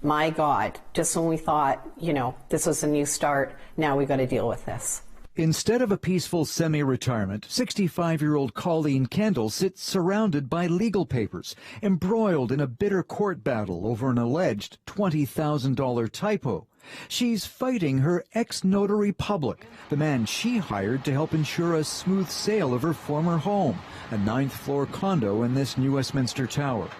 my God, just when we thought, you know, this was a new start, now we got to deal with this. Instead of a peaceful semi-retirement, 65-year-old Colleen Kendall sits surrounded by legal papers, embroiled in a bitter court battle over an alleged $20,000 typo. She's fighting her ex-notary public, the man she hired to help ensure a smooth sale of her former home, a 9th-floor condo in this New Westminster tower.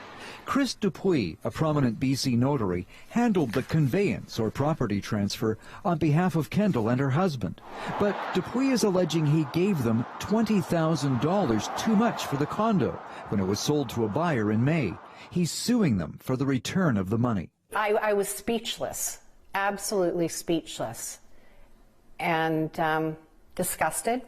Chris Dupuis, a prominent BC notary, handled the conveyance or property transfer on behalf of Kendall and her husband. But Dupuis is alleging he gave them $20,000 too much for the condo when it was sold to a buyer in May. He's suing them for the return of the money. I was speechless, absolutely speechless, and disgusted.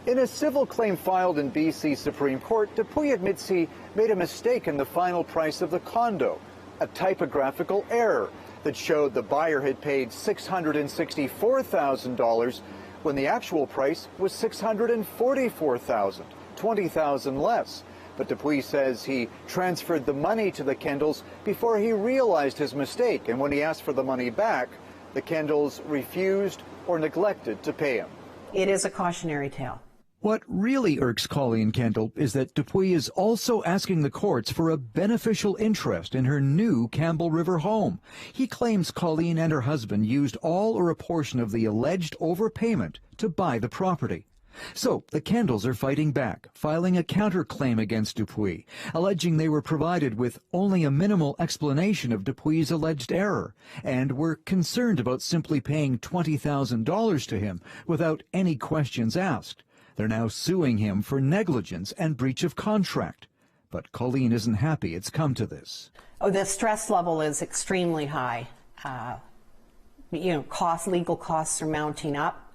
In a civil claim filed in BC Supreme Court, Dupuis admits he made a mistake in the final price of the condo, a typographical error that showed the buyer had paid $664,000 when the actual price was $644,000, $20,000 less. But Dupuis says he transferred the money to the Kendalls before he realized his mistake, and when he asked for the money back, the Kendalls refused or neglected to pay him. It is a cautionary tale. What really irks Colleen Kendall is that Dupuis is also asking the courts for a beneficial interest in her new Campbell River home. He claims Colleen and her husband used all or a portion of the alleged overpayment to buy the property. So the Kendalls are fighting back, filing a counterclaim against Dupuis, alleging they were provided with only a minimal explanation of Dupuis' alleged error, and were concerned about simply paying $20,000 to him without any questions asked. They're now suing him for negligence and breach of contract. But Colleen isn't happy it's come to this. Oh, the stress level is extremely high. Legal costs are mounting up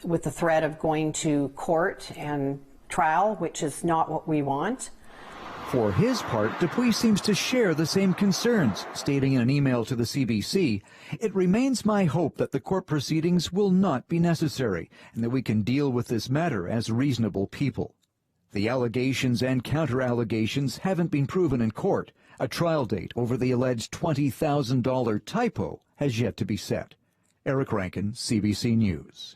with the threat of going to court and trial, which is not what we want. For his part, Dupuis seems to share the same concerns, stating in an email to the CBC, "It remains my hope that the court proceedings will not be necessary and that we can deal with this matter as reasonable people." The allegations and counter-allegations haven't been proven in court. A trial date over the alleged $20,000 typo has yet to be set. Eric Rankin, CBC News.